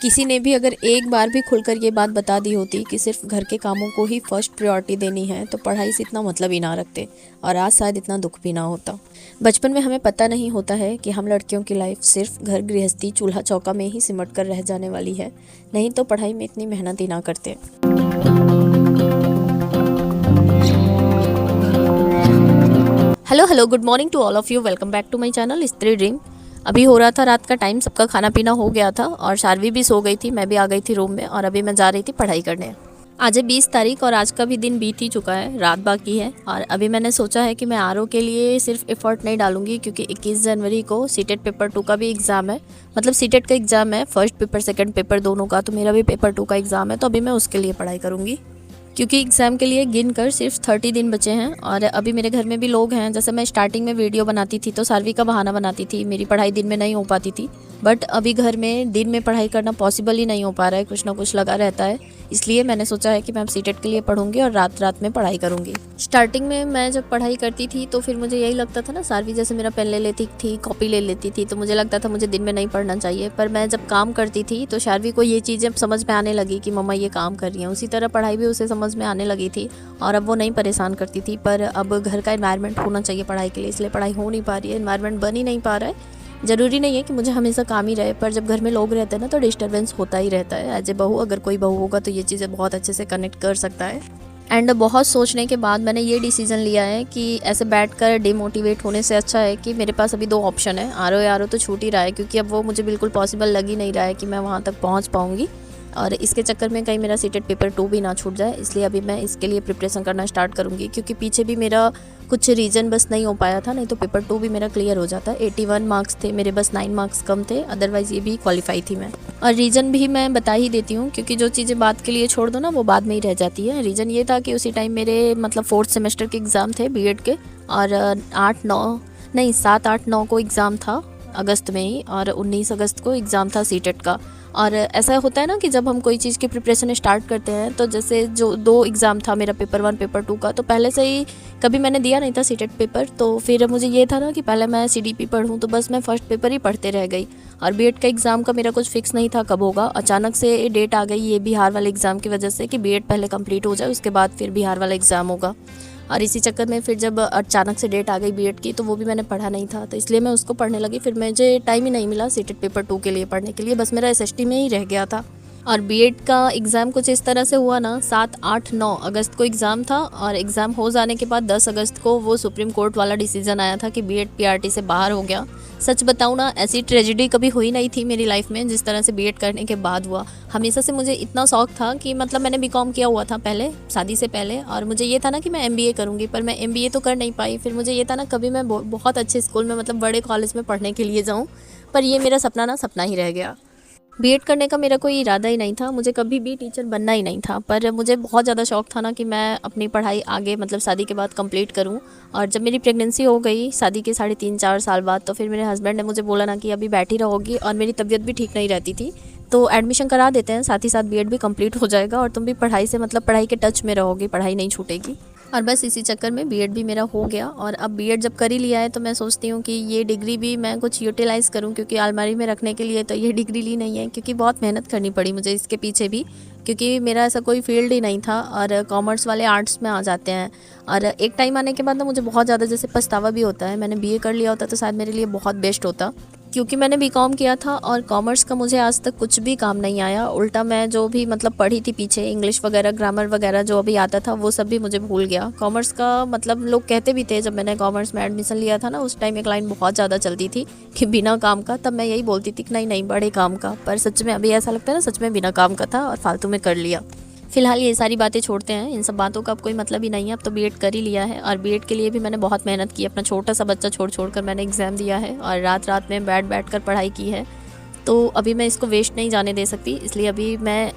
किसी ने भी अगर एक बार भी खुलकर ये बात बता दी होती कि सिर्फ घर के कामों को ही फर्स्ट प्रायोरिटी देनी है तो पढ़ाई से इतना मतलब ही ना रखते और आज शायद इतना दुख भी ना होता। बचपन में हमें पता नहीं होता है कि हम लड़कियों की लाइफ सिर्फ घर गृहस्थी चूल्हा चौका में ही सिमट कर रह जाने वाली है, नहीं तो पढ़ाई में इतनी मेहनत ही ना करते। Hello good morning to all of you, welcome back to my channel Stree dream. अभी हो रहा था रात का टाइम, सबका खाना पीना हो गया था और शार्वी भी सो गई थी, मैं भी आ गई थी रूम में और अभी मैं जा रही थी पढ़ाई करने। आज है 20 तारीख और आज का भी दिन बीत ही चुका है, रात बाकी है। और अभी मैंने सोचा है कि मैं आरओ के लिए सिर्फ एफर्ट नहीं डालूंगी क्योंकि 21 जनवरी को सीटेट पेपर 2 का भी एग्ज़ाम है। मतलब सीटेट का एग्ज़ाम है, फर्स्ट पेपर सेकंड पेपर दोनों का, तो मेरा भी पेपर 2 का एग्ज़ाम है, तो अभी मैं उसके लिए पढ़ाई करूँगी क्योंकि एग्ज़ाम के लिए गिन कर सिर्फ 30 दिन बचे हैं। और अभी मेरे घर में भी लोग हैं, जैसे मैं स्टार्टिंग में वीडियो बनाती थी तो सार्वी का बहाना बनाती थी, मेरी पढ़ाई दिन में नहीं हो पाती थी। बट अभी घर में दिन में पढ़ाई करना पॉसिबल ही नहीं हो पा रहा है, कुछ ना कुछ लगा रहता है। इसलिए मैंने सोचा है कि मैं अब सीटेट के लिए पढ़ूंगी और रात रात में पढ़ाई करूंगी। स्टार्टिंग में मैं जब पढ़ाई करती थी तो फिर मुझे यही लगता था ना, सार्वी जैसे मेरा पेन ले लेती थी, कॉपी ले लेती थी, तो मुझे लगता था मुझे दिन में नहीं पढ़ना चाहिए। पर मैं जब काम करती थी तो सार्वी को ये चीज़ें समझ में आने लगी कि मम्मा ये काम कर रही हैं, उसी तरह पढ़ाई भी उसे समझ में आने लगी थी और अब वो नहीं परेशान करती थी। पर अब घर का एनवायरनमेंट होना चाहिए पढ़ाई के लिए, इसलिए पढ़ाई हो नहीं पा रही है, एनवायरनमेंट बन ही नहीं पा रहा है। ज़रूरी नहीं है कि मुझे हमेशा काम ही रहे, पर जब घर में लोग रहते हैं ना तो डिस्टर्बेंस होता ही रहता है। एज ए बहू, अगर कोई बहू होगा तो ये चीज़ें बहुत अच्छे से कनेक्ट कर सकता है। एंड बहुत सोचने के बाद मैंने ये डिसीजन लिया है कि ऐसे बैठकर डिमोटिवेट होने से अच्छा है कि मेरे पास अभी 2 ऑप्शन है। आरओ तो छूट ही रहा है क्योंकि अब वो मुझे बिल्कुल पॉसिबल लग ही नहीं रहा है कि मैं वहाँ तक पहुँच पाऊँगी और इसके चक्कर में कहीं मेरा सीटेट पेपर 2 भी ना छूट जाए। इसलिए अभी मैं इसके लिए प्रिपरेशन करना स्टार्ट करूँगी क्योंकि पीछे भी मेरा कुछ रीजन बस नहीं हो पाया था, नहीं तो पेपर 2 भी मेरा क्लियर हो जाता। 81 मार्क्स थे मेरे, बस 9 मार्क्स कम थे, अदरवाइज़ ये भी क्वालिफाई थी मैं। और रीज़न भी मैं बता ही देती हूँ क्योंकि जो चीज़ें बात के लिए छोड़ दो ना वो बाद में ही रह जाती है। रीज़न ये था कि उसी टाइम मेरे मतलब 4th सेमेस्टर के एग्ज़ाम थे बीएड के और 7 8 9 को एग्ज़ाम था अगस्त में ही, और 19 अगस्त को एग्ज़ाम था सीटेट का। और ऐसा होता है ना कि जब हम कोई चीज़ की प्रिपरेशन स्टार्ट करते हैं तो जैसे जो 2 एग्ज़ाम था मेरा, पेपर 1 पेपर 2 का, तो पहले से ही कभी मैंने दिया नहीं था सीटेट पेपर। तो फिर मुझे ये था ना कि पहले मैं सीडीपी पढ़ूँ, तो बस मैं फर्स्ट पेपर ही पढ़ते रह गई। और बीएड का एग्ज़ाम का मेरा कुछ फिक्स नहीं था कब होगा, अचानक से डेट आ गई ये बिहार वाले एग्ज़ाम की वजह से कि बीएड पहले कंप्लीट हो जाए उसके बाद फिर बिहार वाला एग्ज़ाम होगा। और इसी चक्कर में फिर जब अचानक से डेट आ गई बीएड की तो वो भी मैंने पढ़ा नहीं था, तो इसलिए मैं उसको पढ़ने लगी। फिर मुझे टाइम ही नहीं मिला सीटेट पेपर 2 के लिए पढ़ने के लिए, बस मेरा एसएसटी में ही रह गया था। और बीएड का एग्ज़ाम कुछ इस तरह से हुआ ना, 7 8 9 अगस्त को एग्ज़ाम था और एग्ज़ाम हो जाने के बाद 10 अगस्त को वो सुप्रीम कोर्ट वाला डिसीज़न आया था कि बीएड पीआरटी से बाहर हो गया। सच बताऊँ ना, ऐसी ट्रेजेडी कभी हुई नहीं थी मेरी लाइफ में जिस तरह से बीएड करने के बाद हुआ। हमेशा से मुझे इतना शौक था कि मतलब मैंने बीकॉम किया हुआ था पहले, शादी से पहले, और मुझे ये था ना कि मैं एमबीए करूँगी, पर मैं एमबीए तो कर नहीं पाई। फिर मुझे ये था ना कभी मैं बहुत अच्छे स्कूल में मतलब बड़े कॉलेज में पढ़ने के लिए जाऊँ, पर ये मेरा सपना ना सपना ही रह गया। बीएड करने का मेरा कोई इरादा ही नहीं था, मुझे कभी भी टीचर बनना ही नहीं था, पर मुझे बहुत ज़्यादा शौक था ना कि मैं अपनी पढ़ाई आगे मतलब शादी के बाद कंप्लीट करूं। और जब मेरी प्रेगनेंसी हो गई शादी के 3.5 4 साल बाद, तो फिर मेरे हस्बैंड ने मुझे बोला ना कि अभी बैठी रहोगी, और मेरी तबीयत भी ठीक नहीं रहती थी, तो एडमिशन करा देते हैं, साथ ही साथ बीएड भी कंप्लीट हो जाएगा और तुम भी पढ़ाई से मतलब पढ़ाई के टच में रहोगी, पढ़ाई नहीं छूटेगी। और बस इसी चक्कर में बीएड भी मेरा हो गया। और अब बीएड जब कर ही लिया है तो मैं सोचती हूँ कि ये डिग्री भी मैं कुछ यूटिलाइज़ करूँ, क्योंकि अलमारी में रखने के लिए तो ये डिग्री ली नहीं है, क्योंकि बहुत मेहनत करनी पड़ी मुझे इसके पीछे भी, क्योंकि मेरा ऐसा कोई फील्ड ही नहीं था और कॉमर्स वाले आर्ट्स में आ जाते हैं। और एक टाइम आने के बाद ना मुझे बहुत ज़्यादा जैसे पछतावा भी होता है, मैंने बीए कर लिया होता तो शायद मेरे लिए बहुत बेस्ट होता, क्योंकि मैंने बीकॉम किया था और कॉमर्स का मुझे आज तक कुछ भी काम नहीं आया। उल्टा मैं जो भी मतलब पढ़ी थी पीछे, इंग्लिश वगैरह ग्रामर वगैरह जो अभी आता था वो सब भी मुझे भूल गया। कॉमर्स का मतलब लोग कहते भी थे, जब मैंने कॉमर्स में एडमिशन लिया था ना उस टाइम एक लाइन बहुत ज़्यादा चलती थी कि बिना काम का, तब मैं यही बोलती थी कि नहीं नहीं बड़े काम का, पर सच में अभी ऐसा लगता है ना सच में बिना काम का था और फालतू में कर लिया। फिलहाल ये सारी बातें छोड़ते हैं, इन सब बातों का अब कोई मतलब ही नहीं है, अब तो बीएड कर ही लिया है। और बीएड के लिए भी मैंने बहुत मेहनत की, अपना छोटा सा बच्चा छोड़ कर मैंने एग्ज़ाम दिया है और रात रात में बैठ कर पढ़ाई की है, तो अभी मैं इसको वेस्ट नहीं जाने दे सकती। इसलिए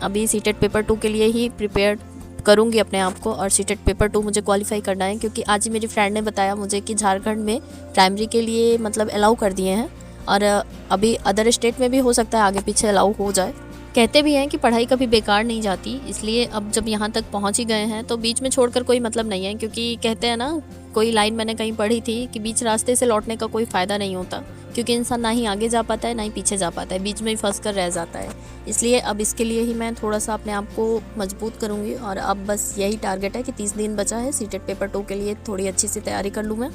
अभी सीटेट पेपर 2 के लिए ही प्रिपेयर करूँगी अपने आप को, और सीटेट पेपर 2 मुझे क्वालिफाई करना है, क्योंकि आज ही मेरी फ्रेंड ने बताया मुझे कि झारखंड में प्राइमरी के लिए मतलब अलाउ कर दिए हैं, और अभी अदर स्टेट में भी हो सकता है आगे पीछे अलाउ हो जाए। कहते भी हैं कि पढ़ाई कभी बेकार नहीं जाती, इसलिए अब जब यहाँ तक पहुँच ही गए हैं तो बीच में छोड़कर कोई मतलब नहीं है, क्योंकि कहते हैं ना, कोई लाइन मैंने कहीं पढ़ी थी कि बीच रास्ते से लौटने का कोई फ़ायदा नहीं होता। क्योंकि इंसान ना ही आगे जा पाता है ना ही पीछे जा पाता है, बीच में ही फंस कर रह जाता है। इसलिए अब इसके लिए ही मैं थोड़ा सा अपने आप को मजबूत करूँगी और अब बस यही टारगेट है कि 30 दिन बचा है, सीटेट पेपर 2 के लिए थोड़ी अच्छी सी तैयारी कर लूँ मैं।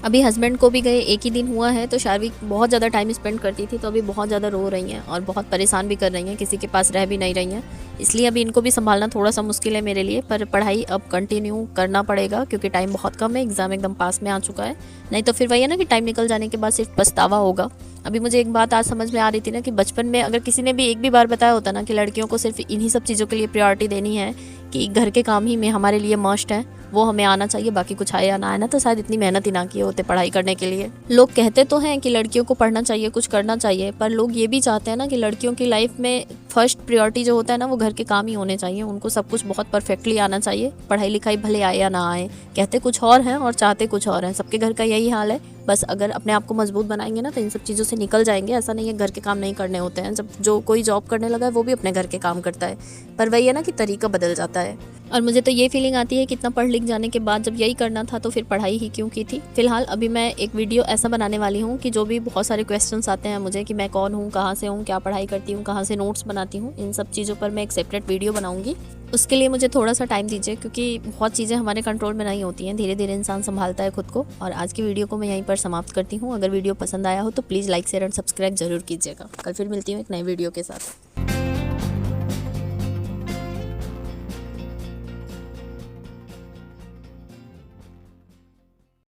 अभी हस्बैंड को भी गए 1 ही दिन हुआ है, तो शार्वी बहुत ज़्यादा टाइम स्पेंड करती थी, तो अभी बहुत ज़्यादा रो रही हैं और बहुत परेशान भी कर रही हैं, किसी के पास रह भी नहीं रही हैं। इसलिए अभी इनको भी संभालना थोड़ा सा मुश्किल है मेरे लिए, पर पढ़ाई अब कंटिन्यू करना पड़ेगा क्योंकि टाइम बहुत कम है, एग्ज़ाम एकदम पास में आ चुका है। नहीं तो फिर वही है ना कि टाइम निकल जाने के बाद सिर्फ पछतावा होगा। अभी मुझे एक बात आज समझ में आ रही थी ना कि बचपन में अगर किसी ने भी एक भी बार बताया होता ना कि लड़कियों को सिर्फ इन्हीं सब चीज़ों के लिए प्रायोरिटी देनी है, कि घर के काम ही में हमारे लिए मस्ट है, वो हमें आना चाहिए, बाकी कुछ आए या ना आए ना, तो शायद इतनी मेहनत ही ना किए होते पढ़ाई करने के लिए। लोग कहते तो हैं कि लड़कियों को पढ़ना चाहिए, कुछ करना चाहिए, पर लोग ये भी चाहते हैं ना कि लड़कियों की लाइफ में फर्स्ट प्रायोरिटी जो होता है ना वो घर के काम ही होने चाहिए, उनको सब कुछ बहुत परफेक्टली आना चाहिए, पढ़ाई लिखाई भले आए या ना आए। कहते कुछ और हैं और चाहते कुछ और हैं, सबके घर का यही हाल है। बस अगर अपने आप को मजबूत बनाएंगे ना तो इन सब चीज़ों से निकल जाएंगे। ऐसा नहीं है घर के काम नहीं करने होते हैं, जब जो कोई जॉब करने लगा है वो भी अपने घर के काम करता है, पर वही है ना कि तरीका बदल जाता है। और मुझे तो ये फीलिंग आती है कि इतना पढ़ लिख जाने के बाद जब यही करना था तो फिर पढ़ाई ही क्यों की थी। फिलहाल अभी मैं एक वीडियो ऐसा बनाने वाली हूँ कि जो भी बहुत सारे क्वेश्चंस आते हैं मुझे कि मैं कौन हूँ, कहाँ से हूँ, क्या पढ़ाई करती हूँ, कहाँ से नोट्स बनाती हूँ, इन सब चीज़ों पर मैं एक सेपरेट वीडियो बनाऊँगी। उसके लिए मुझे थोड़ा सा टाइम दीजिए क्योंकि बहुत चीज़ें हमारे कंट्रोल में नहीं होती हैं, धीरे धीरे इंसान संभालता है खुद को। और आज की वीडियो को मैं यहीं पर समाप्त करती हूँ। अगर वीडियो पसंद आया हो तो please like share and subscribe जरूर कीजिएगा। कल फिर मिलती हूँ एक नई वीडियो के साथ।